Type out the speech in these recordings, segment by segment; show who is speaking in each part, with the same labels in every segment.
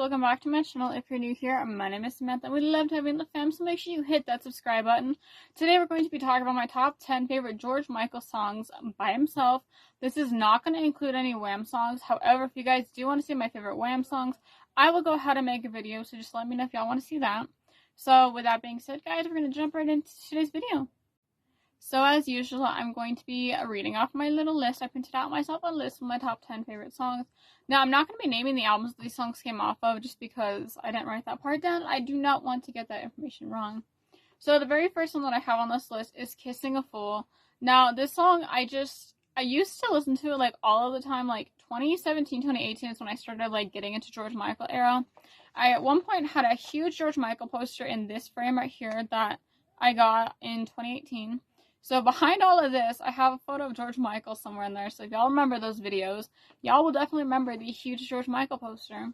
Speaker 1: welcome back to my channel. If you're new here, my name is Samantha and we love having the fam, so make sure you hit that subscribe button. Today we're going to be talking about my top 10 favorite George Michael songs by himself. This is not going to include any Wham songs. However, if you guys do want to see my favorite Wham songs, I will go ahead and make a video, so just let me know if y'all want to see that. So with that being said, guys, we're going to jump right into today's video. So as usual, I'm going to be reading off my little list. I printed out myself a list of my top 10 favorite songs. Now, I'm not going to be naming the albums that these songs came off of just because I didn't write that part down. I do not want to get that information wrong. So the very first one that I have on this list is Kissing a Fool. Now, this song, I used to listen to it like all of the time. Like 2017, 2018 is when I started like getting into George Michael era. I at one point had a huge George Michael poster in this frame right here that I got in 2018. So behind all of this, I have a photo of George Michael somewhere in there. So if y'all remember those videos, y'all will definitely remember the huge George Michael poster.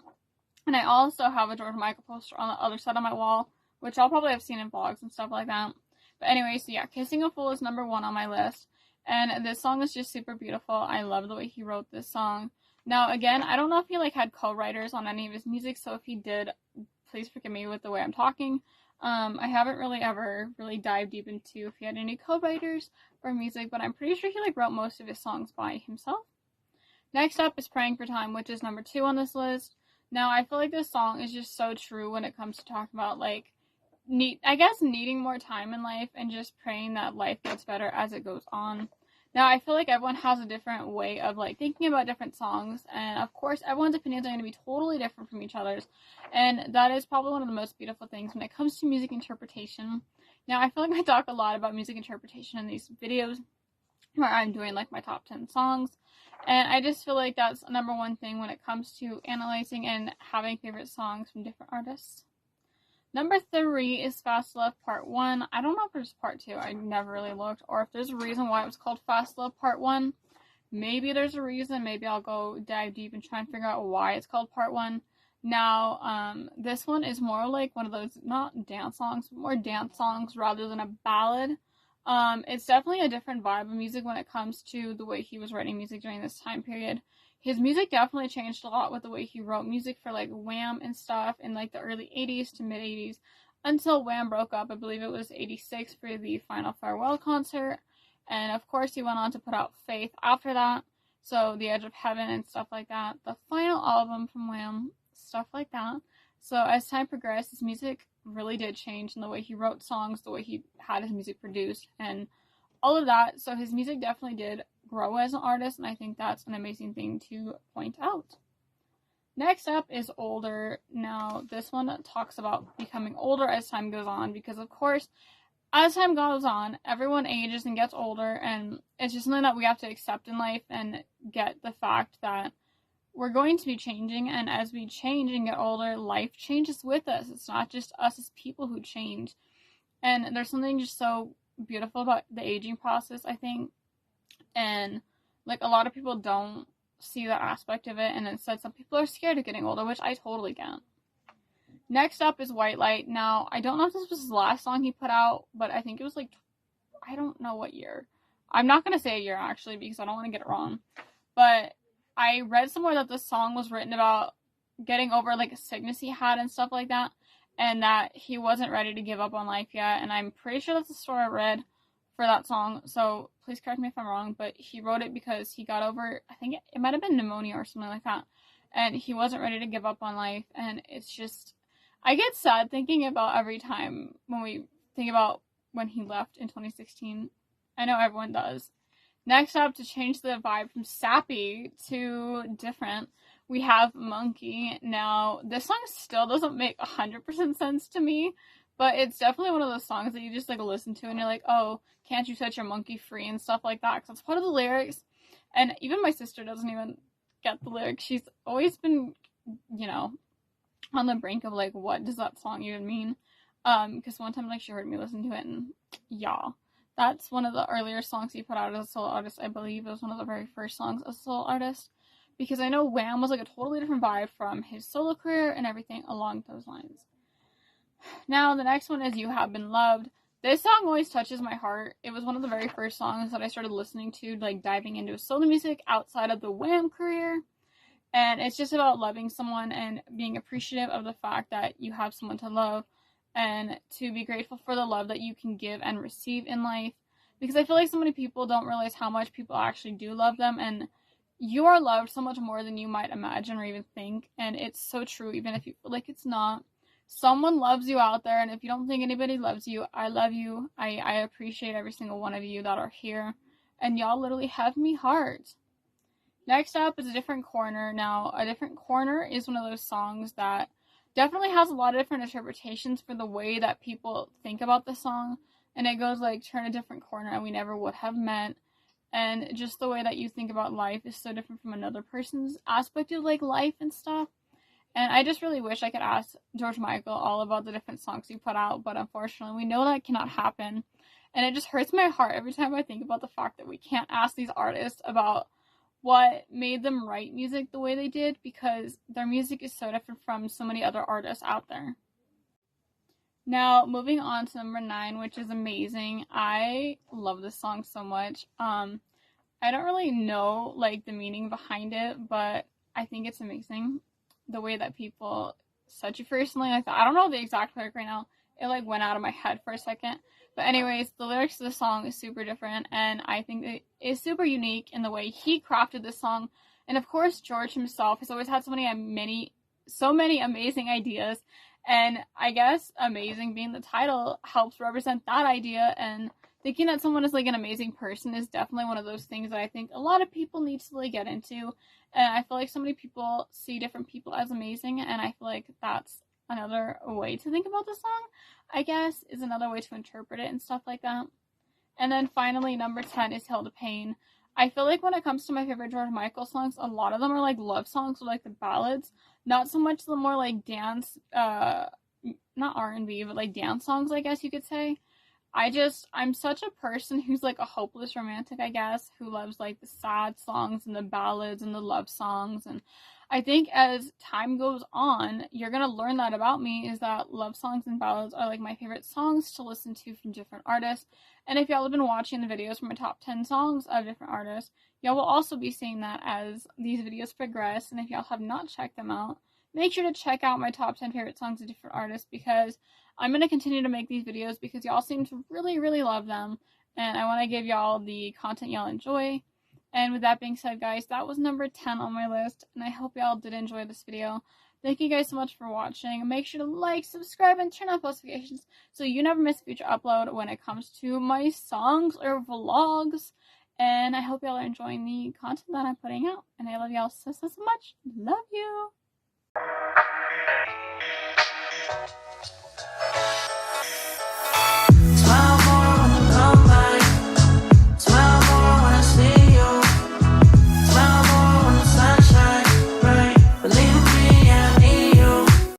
Speaker 1: And I also have a George Michael poster on the other side of my wall, which y'all probably have seen in vlogs and stuff like that. But anyway, so yeah, Kissing a Fool is number 1 on my list. And this song is just super beautiful. I love the way he wrote this song. Now, again, I don't know if he like had co-writers on any of his music, so if he did, please forgive me with the way I'm talking. I haven't really ever dived deep into if he had any co-writers for music, but I'm pretty sure he like wrote most of his songs by himself. Next up is Praying for Time, which is number 2 on this list. Now, I feel like this song is just so true when it comes to talking about like needing more time in life and just praying that life gets better as it goes on. Now, I feel like everyone has a different way of, like, thinking about different songs, and, of course, everyone's opinions are going to be totally different from each other's, and that is probably one of the most beautiful things when it comes to music interpretation. Now, I feel like I talk a lot about music interpretation in these videos, where I'm doing, like, my top 10 songs, and I just feel like that's number 1 thing when it comes to analyzing and having favorite songs from different artists. Number 3 is Fast Love Part 1. I don't know if there's Part 2. I never really looked. Or if there's a reason why it was called Fast Love Part 1. Maybe there's a reason. Maybe I'll go dive deep and try and figure out why it's called Part 1. Now, this one is more like one of those, not dance songs, but more dance songs rather than a ballad. It's definitely a different vibe of music when it comes to the way he was writing music during this time period. His music definitely changed a lot with the way he wrote music for, like, Wham and stuff in, like, the early 80s to mid-80s until Wham broke up. I believe it was 86 for the Final Farewell concert. And, of course, he went on to put out Faith after that. So, The Edge of Heaven and stuff like that. The final album from Wham, stuff like that. So, as time progressed, his music really did change in the way he wrote songs, the way he had his music produced, and all of that. So, his music definitely did grow as an artist, and I think that's an amazing thing to point out. Next up is Older. Now, this one talks about becoming older as time goes on, because of course, as time goes on, everyone ages and gets older, and it's just something that we have to accept in life and get the fact that we're going to be changing, and as we change and get older, life changes with us. It's not just us as people who change, and there's something just so beautiful about the aging process, I think. And, like, a lot of people don't see that aspect of it, and instead some people are scared of getting older, which I totally get. Next up is White Light. Now, I don't know if this was his last song he put out, but I think it was, like, I don't know what year. I'm not going to say a year, actually, because I don't want to get it wrong. But I read somewhere that this song was written about getting over, like, a sickness he had and stuff like that, and that he wasn't ready to give up on life yet, and I'm pretty sure that's the story I read for that song, so please correct me if I'm wrong, but he wrote it because he got over, I think it might have been pneumonia or something like that, and he wasn't ready to give up on life, and it's just, I get sad thinking about every time when we think about when he left in 2016. I know everyone does. Next up, to change the vibe from sappy to different, we have Monkey. Now, this song still doesn't make 100% sense to me, but it's definitely one of those songs that you just, like, listen to and you're like, oh, can't you set your monkey free and stuff like that, because that's part of the lyrics. And even my sister doesn't even get the lyrics. She's always been, you know, on the brink of, like, what does that song even mean? Because one time, like, she heard me listen to it, and y'all, that's one of the earlier songs he put out as a solo artist. I believe it was one of the very first songs as a solo artist, because I know Wham was, like, a totally different vibe from his solo career and everything along those lines. Now, the next one is You Have Been Loved. This song always touches my heart. It was one of the very first songs that I started listening to, like, diving into solo music outside of the Wham career. And it's just about loving someone and being appreciative of the fact that you have someone to love, and to be grateful for the love that you can give and receive in life. Because I feel like so many people don't realize how much people actually do love them, and you are loved so much more than you might imagine or even think. And it's so true, even if you feel like it's not. Someone loves you out there, and if you don't think anybody loves you, I love you. I appreciate every single one of you that are here, and y'all literally have me heart. Next up is A Different Corner. Now, A Different Corner is one of those songs that definitely has a lot of different interpretations for the way that people think about the song. And it goes like, turn a different corner and we never would have met. And just the way that you think about life is so different from another person's aspect of like life and stuff. And I just really wish I could ask George Michael all about the different songs he put out, but unfortunately we know that cannot happen. And it just hurts my heart every time I think about the fact that we can't ask these artists about what made them write music the way they did, because their music is so different from so many other artists out there. Now, moving on to number 9, which is Amazing. I love this song so much. I don't really know like the meaning behind it, but I think it's amazing. The way that people said you personally, I don't know the exact lyric right now. It like went out of my head for a second. But anyways, the lyrics of the song is super different, and I think it is super unique in the way he crafted this song. And of course, George himself has always had so many amazing ideas, and I guess amazing being the title helps represent that idea. And thinking that someone is like an amazing person is definitely one of those things that I think a lot of people need to like get into. And I feel like so many people see different people as amazing, and I feel like that's another way to think about the song, I guess, is another way to interpret it and stuff like that. And then finally, number 10 is Hill to Pain. I feel like when it comes to my favorite George Michael songs, a lot of them are like love songs or like the ballads, not so much the more like dance, not R&B, but like dance songs, I guess you could say. I'm such a person who's like a hopeless romantic, I guess, who loves like the sad songs and the ballads and the love songs. And I think as time goes on, you're going to learn that about me, is that love songs and ballads are like my favorite songs to listen to from different artists. And if y'all have been watching the videos from my top 10 songs of different artists, y'all will also be seeing that as these videos progress. And if y'all have not checked them out, make sure to check out my top 10 favorite songs of different artists, because I'm going to continue to make these videos because y'all seem to really, really love them. And I want to give y'all the content y'all enjoy. And with that being said, guys, that was number 10 on my list. And I hope y'all did enjoy this video. Thank you guys so much for watching. Make sure to like, subscribe, and turn on notifications so you never miss a future upload when it comes to my songs or vlogs. And I hope y'all are enjoying the content that I'm putting out. And I love y'all so, so, so much. Love you.